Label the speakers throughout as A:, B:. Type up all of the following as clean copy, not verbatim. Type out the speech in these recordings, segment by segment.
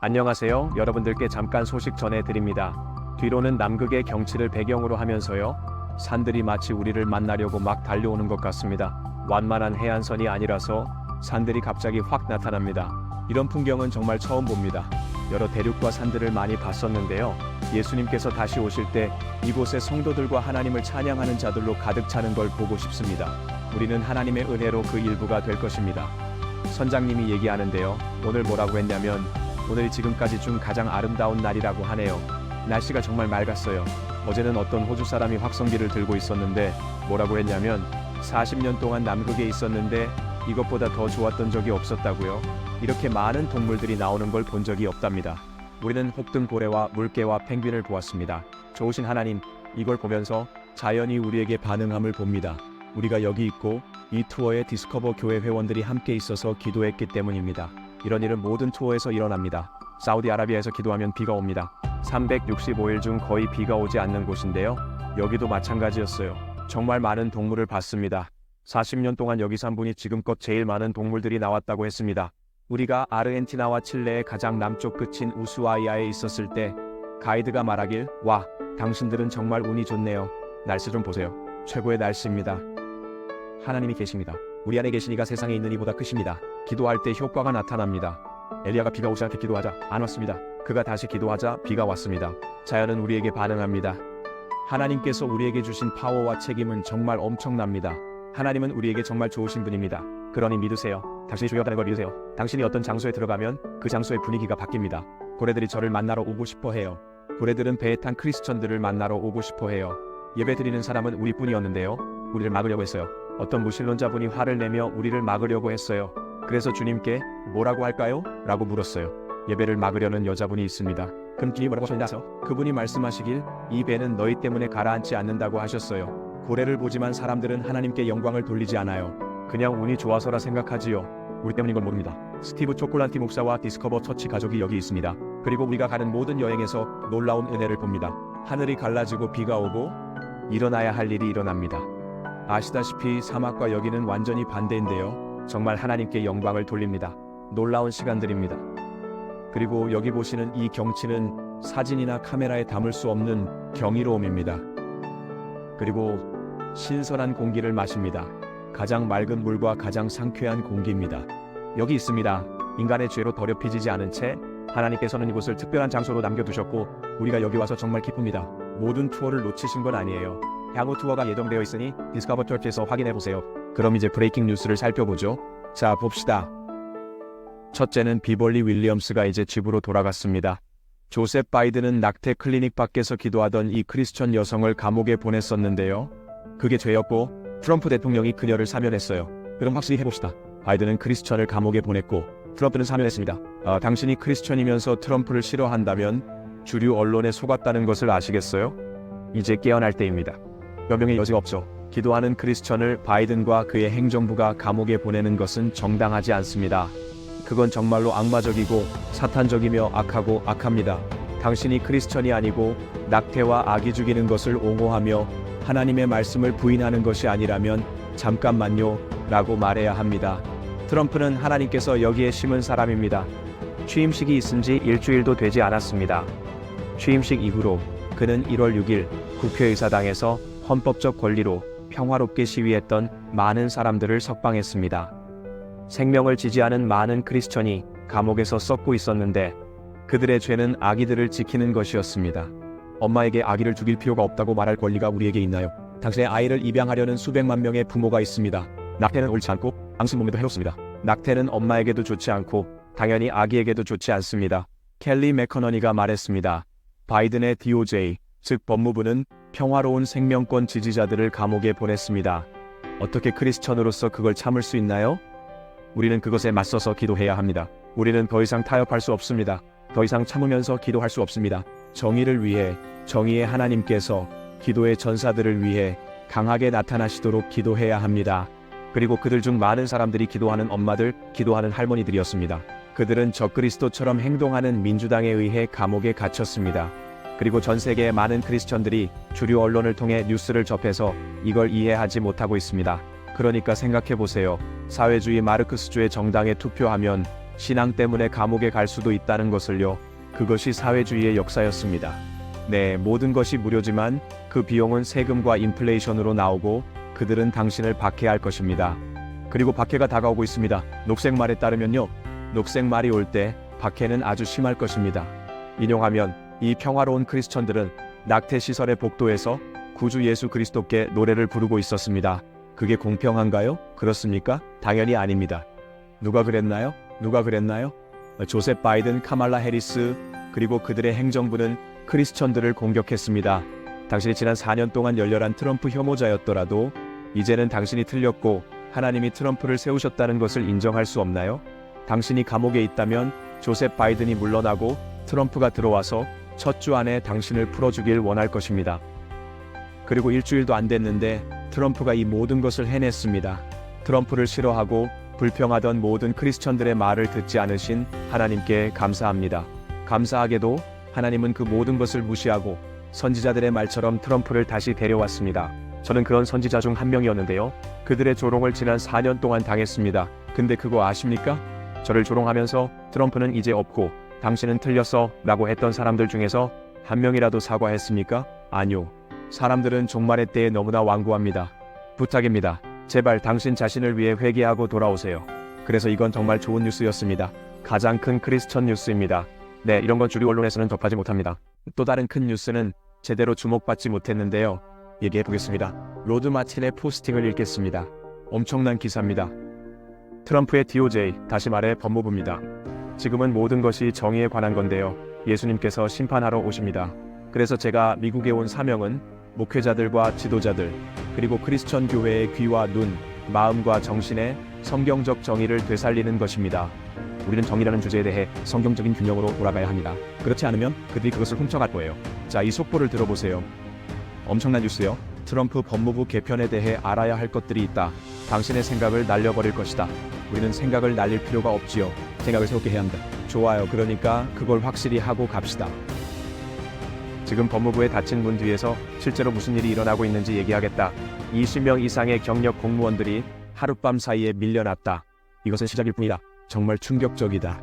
A: 안녕하세요. 여러분들께 잠깐 소식 전해드립니다. 뒤로는 남극의 경치를 배경으로 하면서요. 산들이 마치 우리를 만나려고 막 달려오는 것 같습니다. 완만한 해안선이 아니라서 산들이 갑자기 확 나타납니다. 이런 풍경은 정말 처음 봅니다. 여러 대륙과 산들을 많이 봤었는데요. 예수님께서 다시 오실 때 이곳에 성도들과 하나님을 찬양하는 자들로 가득 차는 걸 보고 싶습니다. 우리는 하나님의 은혜로 그 일부가 될 것입니다. 선장님이 얘기하는데요. 오늘 뭐라고 했냐면 오늘이 지금까지 중 가장 아름다운 날이라고 하네요. 날씨가 정말 맑았어요. 어제는 어떤 호주 사람이 확성기를 들고 있었는데 뭐라고 했냐면 40년 동안 남극에 있었는데 이것보다 더 좋았던 적이 없었다고요. 이렇게 많은 동물들이 나오는 걸 본 적이 없답니다. 우리는 혹등고래와 물개와 펭귄을 보았습니다. 좋으신 하나님, 이걸 보면서 자연이 우리에게 반응함을 봅니다. 우리가 여기 있고 이 투어에 디스커버 교회 회원들이 함께 있어서 기도했기 때문입니다. 이런 일은 모든 투어에서 일어납니다. 사우디아라비아에서 기도하면 비가 옵니다. 365일 중 거의 비가 오지 않는 곳인데요. 여기도 마찬가지였어요. 정말 많은 동물을 봤습니다. 40년 동안 여기 산 분이 지금껏 제일 많은 동물들이 나왔다고 했습니다. 우리가 아르헨티나와 칠레의 가장 남쪽 끝인 우수아이아에 있었을 때 가이드가 말하길, 와, 당신들은 정말 운이 좋네요. 날씨 좀 보세요. 최고의 날씨입니다. 하나님이 계십니다. 우리 안에 계시니까 세상에 있는 이보다 크십니다. 기도할 때 효과가 나타납니다. 엘리야가 비가 오지 않게 기도하자 안 왔습니다. 그가 다시 기도하자 비가 왔습니다. 자연은 우리에게 반응합니다. 하나님께서 우리에게 주신 파워와 책임은 정말 엄청납니다. 하나님은 우리에게 정말 좋으신 분입니다. 그러니 믿으세요. 당신이 중요하다는 걸 믿으세요. 당신이 어떤 장소에 들어가면 그 장소의 분위기가 바뀝니다. 고래들이 저를 만나러 오고 싶어 해요. 고래들은 배에 탄 크리스천들을 만나러 오고 싶어 해요. 예배 드리는 사람은 우리뿐이었는데요. 우리를 막으려고 했어요. 어떤 무신론자분이 화를 내며 우리를 막으려고 했어요. 그래서 주님께 뭐라고 할까요? 라고 물었어요. 예배를 막으려는 여자분이 있습니다. 그럼 주님이 뭐라고 하셨나요? 그분이 말씀하시길 이 배는 너희 때문에 가라앉지 않는다고 하셨어요. 고래를 보지만 사람들은 하나님께 영광을 돌리지 않아요. 그냥 운이 좋아서라 생각하지요. 우리 때문인 걸 모릅니다. 스티브 초콜란티 목사와 디스커버 처치 가족이 여기 있습니다. 그리고 우리가 가는 모든 여행에서 놀라운 은혜를 봅니다. 하늘이 갈라지고 비가 오고 일어나야 할 일이 일어납니다. 아시다시피 사막과 여기는 완전히 반대인데요. 정말 하나님께 영광을 돌립니다. 놀라운 시간들입니다. 그리고 여기 보시는 이 경치는 사진이나 카메라에 담을 수 없는 경이로움입니다. 그리고 신선한 공기를 마십니다. 가장 맑은 물과 가장 상쾌한 공기입니다. 여기 있습니다. 인간의 죄로 더럽혀지지 않은 채 하나님께서는 이곳을 특별한 장소로 남겨두셨고 우리가 여기 와서 정말 기쁩니다. 모든 투어를 놓치신 건 아니에요. 향후 투어가 예정되어 있으니 디스커버 처치에서 확인해보세요. 그럼 이제 브레이킹 뉴스를 살펴보죠. 자, 봅시다. 첫째는 비벌리 윌리엄스가 이제 집으로 돌아갔습니다. 조셉 바이든은 낙태 클리닉 밖에서 기도하던 이 크리스천 여성을 감옥에 보냈었는데요. 그게 죄였고 트럼프 대통령이 그녀를 사면했어요. 그럼 확실히 해봅시다. 바이든은 크리스천을 감옥에 보냈고 트럼프는 사면했습니다. 당신이 크리스천이면서 트럼프를 싫어한다면 주류 언론에 속았다는 것을 아시겠어요? 이제 깨어날 때입니다. 변명의 여지가 없죠. 기도하는 크리스천을 바이든과 그의 행정부가 감옥에 보내는 것은 정당하지 않습니다. 그건 정말로 악마적이고 사탄적이며 악하고 악합니다. 당신이 크리스천이 아니고 낙태와 아기 죽이는 것을 옹호하며 하나님의 말씀을 부인하는 것이 아니라면 잠깐만요 라고 말해야 합니다. 트럼프는 하나님께서 여기에 심은 사람입니다. 취임식이 있은 지 일주일도 되지 않았습니다. 취임식 이후로 그는 1월 6일 국회의사당에서 헌법적 권리로 평화롭게 시위했던 많은 사람들을 석방했습니다. 생명을 지지하는 많은 크리스천이 감옥에서 썩고 있었는데 그들의 죄는 아기들을 지키는 것이었습니다. 엄마에게 아기를 죽일 필요가 없다고 말할 권리가 우리에게 있나요? 당신의 아이를 입양하려는 수백만 명의 부모가 있습니다. 낙태는 옳지 않고 당신 몸에도 해롭습니다. 낙태는 엄마에게도 좋지 않고 당연히 아기에게도 좋지 않습니다. 켈리 맥커너니가 말했습니다. 바이든의 DOJ, 즉 법무부는 평화로운 생명권 지지자들을 감옥에 보냈습니다. 어떻게 크리스천으로서 그걸 참을 수 있나요? 우리는 그것에 맞서서 기도해야 합니다. 우리는 더 이상 타협할 수 없습니다. 더 이상 참으면서 기도할 수 없습니다. 정의를 위해 정의의 하나님께서 기도의 전사들을 위해 강하게 나타나시도록 기도해야 합니다. 그리고 그들 중 많은 사람들이 기도하는 엄마들, 기도하는 할머니들이었습니다. 그들은 적그리스도처럼 행동하는 민주당에 의해 감옥에 갇혔습니다. 그리고 전 세계의 많은 크리스천들이 주류 언론을 통해 뉴스를 접해서 이걸 이해하지 못하고 있습니다. 그러니까 생각해보세요. 사회주의 마르크스주의 정당에 투표하면 신앙 때문에 감옥에 갈 수도 있다는 것을요. 그것이 사회주의의 역사였습니다. 네, 모든 것이 무료지만 그 비용은 세금과 인플레이션으로 나오고 그들은 당신을 박해할 것입니다. 그리고 박해가 다가오고 있습니다. 녹색말에 따르면요. 녹색말이 올 때 박해는 아주 심할 것입니다. 인용하면 이 평화로운 크리스천들은 낙태시설의 복도에서 구주 예수 그리스도께 노래를 부르고 있었습니다. 그게 공평한가요? 그렇습니까? 당연히 아닙니다. 누가 그랬나요? 조셉 바이든, 카말라 해리스, 그리고 그들의 행정부는 크리스천들을 공격했습니다. 당신이 지난 4년 동안 열렬한 트럼프 혐오자였더라도 이제는 당신이 틀렸고 하나님이 트럼프를 세우셨다는 것을 인정할 수 없나요? 당신이 감옥에 있다면 조셉 바이든이 물러나고 트럼프가 들어와서 첫 주 안에 당신을 풀어주길 원할 것입니다. 그리고 일주일도 안 됐는데 트럼프가 이 모든 것을 해냈습니다. 트럼프를 싫어하고 불평하던 모든 크리스천들의 말을 듣지 않으신 하나님께 감사합니다. 감사하게도 하나님은 그 모든 것을 무시하고 선지자들의 말처럼 트럼프를 다시 데려왔습니다. 저는 그런 선지자 중 한 명이었는데요. 그들의 조롱을 지난 4년 동안 당했습니다. 근데 그거 아십니까? 저를 조롱하면서 트럼프는 이제 없고 당신은 틀렸어 라고 했던 사람들 중에서 한 명이라도 사과했습니까? 아니요. 사람들은 종말의 때에 너무나 완고합니다. 부탁입니다. 제발 당신 자신을 위해 회개하고 돌아오세요. 그래서 이건 정말 좋은 뉴스였습니다. 가장 큰 크리스천 뉴스입니다. 네, 이런 건 주류 언론에서는 접하지 못합니다. 또 다른 큰 뉴스는 제대로 주목받지 못했는데요. 얘기해 보겠습니다. 로드 마틴의 포스팅을 읽겠습니다. 엄청난 기사입니다. 트럼프의 DOJ, 다시 말해 법무부입니다. 지금은 모든 것이 정의에 관한 건데요. 예수님께서 심판하러 오십니다. 그래서 제가 미국에 온 사명은 목회자들과 지도자들, 그리고 크리스천 교회의 귀와 눈, 마음과 정신에 성경적 정의를 되살리는 것입니다. 우리는 정의라는 주제에 대해 성경적인 균형으로 돌아가야 합니다. 그렇지 않으면 그들이 그것을 훔쳐갈 거예요. 자, 이 속보를 들어보세요. 엄청난 뉴스요. 트럼프 법무부 개편에 대해 알아야 할 것들이 있다. 당신의 생각을 날려버릴 것이다. 우리는 생각을 날릴 필요가 없지요. 생각을 새롭게 해야 합니다. 좋아요. 그러니까 그걸 확실히 하고 갑시다. 지금 법무부의 닫힌 문 뒤에서 실제로 무슨 일이 일어나고 있는지 얘기하겠다. 20명 이상의 경력 공무원들이 하룻밤 사이에 밀려났다. 이것은 시작일 뿐이다. 정말 충격적이다.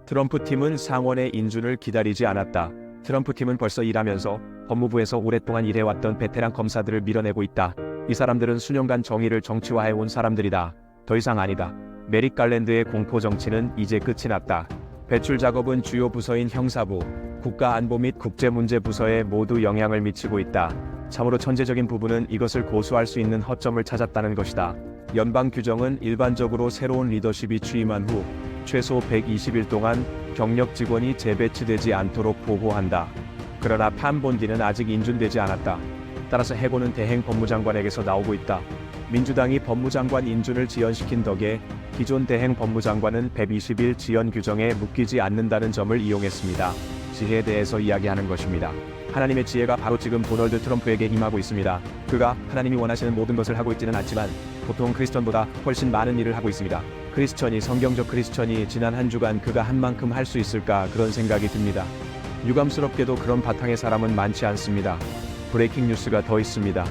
A: 트럼프 팀은 상원의 인준을 기다리지 않았다. 트럼프 팀은 벌써 일하면서 법무부에서 오랫동안 일해왔던 베테랑 검사들을 밀어내고 있다. 이 사람들은 수년간 정의를 정치화해온 사람들이다. 더 이상 아니다. 메릭 갈랜드의 공포 정치는 이제 끝이 났다. 배출 작업은 주요 부서인 형사부, 국가안보 및 국제문제부서에 모두 영향을 미치고 있다. 참으로 천재적인 부분은 이것을 고수할 수 있는 허점을 찾았다는 것이다. 연방 규정은 일반적으로 새로운 리더십이 취임한 후 최소 120일 동안 경력 직원이 재배치되지 않도록 보호한다. 그러나 판본디는 아직 인준되지 않았다. 따라서 해고는 대행 법무장관에게서 나오고 있다. 민주당이 법무장관 인준을 지연시킨 덕에 기존 대행 법무장관은 120일 지연 규정에 묶이지 않는다는 점을 이용했습니다. 지혜에 대해서 이야기하는 것입니다. 하나님의 지혜가 바로 지금 도널드 트럼프에게 임하고 있습니다. 그가 하나님이 원하시는 모든 것을 하고 있지는 않지만 보통 크리스천보다 훨씬 많은 일을 하고 있습니다. 크리스천이, 성경적 크리스천이 지난 한 주간 그가 한 만큼 할 수 있을까, 그런 생각이 듭니다. 유감스럽게도 그런 바탕의 사람은 많지 않습니다. 브레이킹 뉴스가 더 있습니다.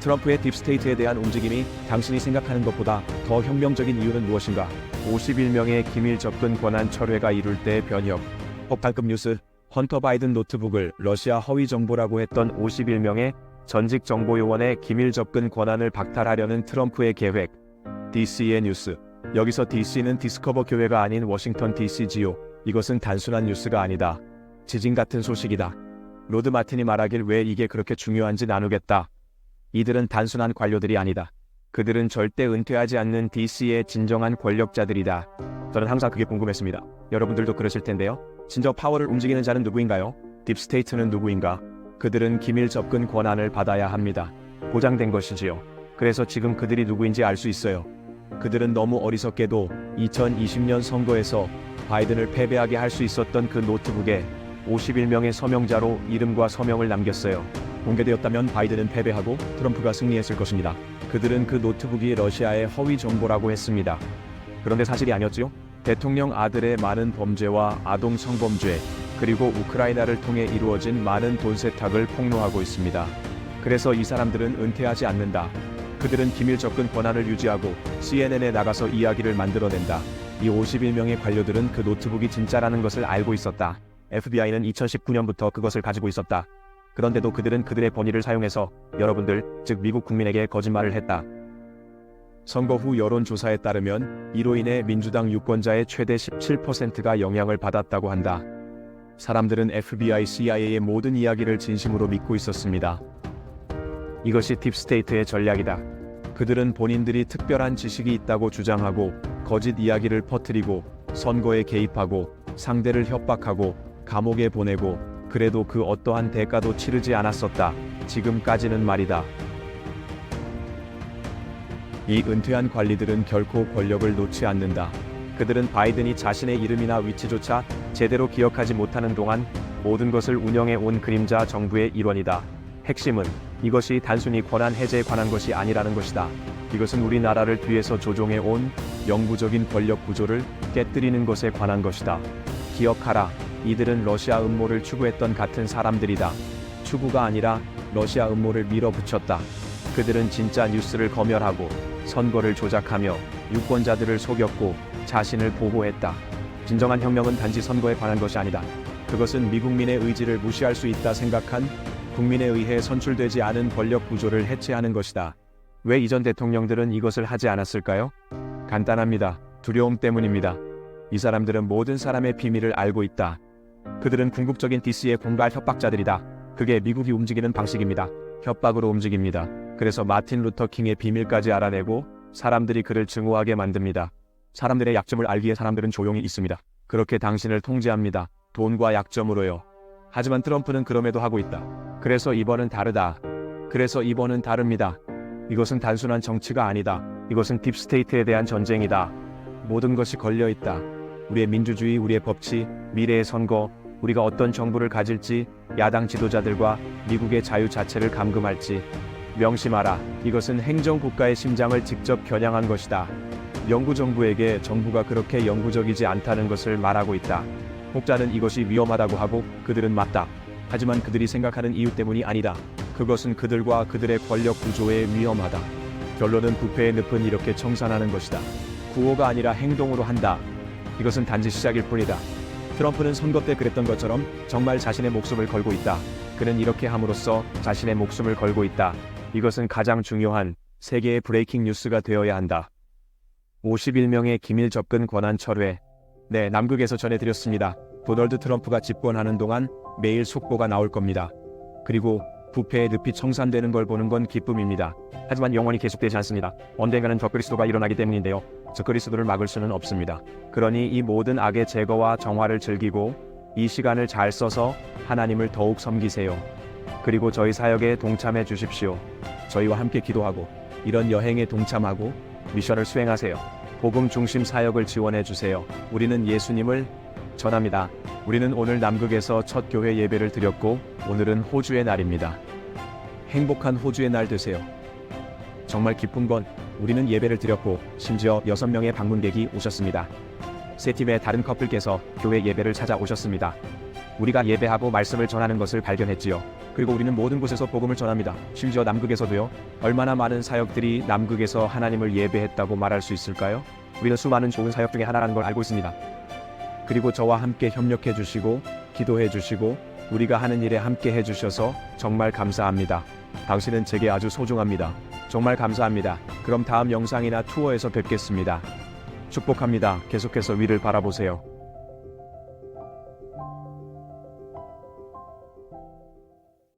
A: 트럼프의 딥스테이트에 대한 움직임이 당신이 생각하는 것보다 더 혁명적인 이유는 무엇인가? 51명의 기밀 접근 권한 철회가 이룰 때 변혁. 폭발급 뉴스. 헌터 바이든 노트북을 러시아 허위 정보라고 했던 51명의 전직 정보요원의 기밀 접근 권한을 박탈하려는 트럼프의 계획. DC의 뉴스. 여기서 DC는 디스커버 교회가 아닌 워싱턴 DC지요. 이것은 단순한 뉴스가 아니다. 지진 같은 소식이다. 로드 마틴이 말하길 왜 이게 그렇게 중요한지 나누겠다. 이들은 단순한 관료들이 아니다. 그들은 절대 은퇴하지 않는 DC의 진정한 권력자들이다. 저는 항상 그게 궁금했습니다. 여러분들도 그러실 텐데요. 진정 파워를 움직이는 자는 누구인가요? 딥스테이트는 누구인가? 그들은 기밀 접근 권한을 받아야 합니다. 보장된 것이지요. 그래서 지금 그들이 누구인지 알 수 있어요. 그들은 너무 어리석게도 2020년 선거에서 바이든을 패배하게 할 수 있었던 그 노트북에 51명의 서명자로 이름과 서명을 남겼어요. 공개되었다면 바이든은 패배하고 트럼프가 승리했을 것입니다. 그들은 그 노트북이 러시아의 허위 정보라고 했습니다. 그런데 사실이 아니었지요? 대통령 아들의 많은 범죄와 아동 성범죄, 그리고 우크라이나를 통해 이루어진 많은 돈 세탁을 폭로하고 있습니다. 그래서 이 사람들은 은퇴하지 않는다. 그들은 기밀 접근 권한을 유지하고 CNN에 나가서 이야기를 만들어낸다. 이 51명의 관료들은 그 노트북이 진짜라는 것을 알고 있었다. FBI는 2019년부터 그것을 가지고 있었다. 그런데도 그들은 그들의 권위를 사용해서 여러분들, 즉 미국 국민에게 거짓말을 했다. 선거 후 여론조사에 따르면 이로 인해 민주당 유권자의 최대 17%가 영향을 받았다고 한다. 사람들은 FBI, CIA의 모든 이야기를 진심으로 믿고 있었습니다. 이것이 딥스테이트의 전략이다. 그들은 본인들이 특별한 지식이 있다고 주장하고 거짓 이야기를 퍼뜨리고 선거에 개입하고 상대를 협박하고 감옥에 보내고 그래도 그 어떠한 대가도 치르지 않았었다. 지금까지는 말이다. 이 은퇴한 관리들은 결코 권력을 놓지 않는다. 그들은 바이든이 자신의 이름이나 위치조차 제대로 기억하지 못하는 동안 모든 것을 운영해 온 그림자 정부의 일원이다. 핵심은 이것이 단순히 권한 해제에 관한 것이 아니라는 것이다. 이것은 우리나라를 뒤에서 조종해 온 영구적인 권력 구조를 깨뜨리는 것에 관한 것이다. 기억하라. 이들은 러시아 음모를 추구했던 같은 사람들이다. 추구가 아니라 러시아 음모를 밀어붙였다. 그들은 진짜 뉴스를 검열하고 선거를 조작하며 유권자들을 속였고 자신을 보호했다. 진정한 혁명은 단지 선거에 관한 것이 아니다. 그것은 미국민의 의지를 무시할 수 있다 생각한 국민에 의해 선출되지 않은 권력 구조를 해체하는 것이다. 왜 이전 대통령들은 이것을 하지 않았을까요? 간단합니다. 두려움 때문입니다. 이 사람들은 모든 사람의 비밀을 알고 있다. 그들은 궁극적인 디스의 공갈 협박자들이다. 그게 미국이 움직이는 방식입니다. 협박으로 움직입니다. 그래서 마틴 루터 킹의 비밀까지 알아내고 사람들이 그를 증오하게 만듭니다. 사람들의 약점을 알기에 사람들은 조용히 있습니다. 그렇게 당신을 통제합니다. 돈과 약점으로요. 하지만 트럼프는 그럼에도 하고 있다. 그래서 이번은 다르다. 그래서 이번은 다릅니다. 이것은 단순한 정치가 아니다. 이것은 딥스테이트에 대한 전쟁이다. 모든 것이 걸려있다. 우리의 민주주의, 우리의 법치, 미래의 선거, 우리가 어떤 정부를 가질지, 야당 지도자들과 미국의 자유 자체를 감금할지. 명심하라. 이것은 행정국가의 심장을 직접 겨냥한 것이다. 영구 정부에게 정부가 그렇게 영구적이지 않다는 것을 말하고 있다. 혹자는 이것이 위험하다고 하고 그들은 맞다. 하지만 그들이 생각하는 이유 때문이 아니다. 그것은 그들과 그들의 권력 구조에 위험하다. 결론은 부패의 늪은 이렇게 청산하는 것이다. 구호가 아니라 행동으로 한다. 이것은 단지 시작일 뿐이다. 트럼프는 선거 때 그랬던 것처럼 정말 자신의 목숨을 걸고 있다. 그는 이렇게 함으로써 자신의 목숨을 걸고 있다. 이것은 가장 중요한 세계의 브레이킹 뉴스가 되어야 한다. 51명의 기밀 접근 권한 철회. 네, 남극에서 전해드렸습니다. 도널드 트럼프가 집권하는 동안 매일 속보가 나올 겁니다. 그리고 부패의 늪이 청산되는 걸 보는 건 기쁨입니다. 하지만 영원히 계속되지 않습니다. 언젠가는 적그리스도가 일어나기 때문인데요. 적그리스도를 막을 수는 없습니다. 그러니 이 모든 악의 제거와 정화를 즐기고 이 시간을 잘 써서 하나님을 더욱 섬기세요. 그리고 저희 사역에 동참해 주십시오. 저희와 함께 기도하고 이런 여행에 동참하고 미션을 수행하세요. 복음 중심 사역을 지원해 주세요. 우리는 예수님을 전합니다. 우리는 오늘 남극에서 첫 교회 예배를 드렸고 오늘은 호주의 날입니다. 행복한 호주의 날 되세요. 정말 기쁜 건 우리는 예배를 드렸고 심지어 6명의 방문객이 오셨습니다. 세 팀의 다른 커플께서 교회 예배를 찾아오셨습니다. 우리가 예배하고 말씀을 전하는 것을 발견했지요. 그리고 우리는 모든 곳에서 복음을 전합니다. 심지어 남극에서도요. 얼마나 많은 사역들이 남극에서 하나님을 예배했다고 말할 수 있을까요? 우리는 수많은 좋은 사역 중에 하나라는 걸 알고 있습니다. 그리고 저와 함께 협력해 주시고 기도해 주시고 우리가 하는 일에 함께 해 주셔서 정말 감사합니다. 당신은 제게 아주 소중합니다. 정말 감사합니다. 그럼 다음 영상이나 투어에서 뵙겠습니다. 축복합니다. 계속해서 위를 바라보세요.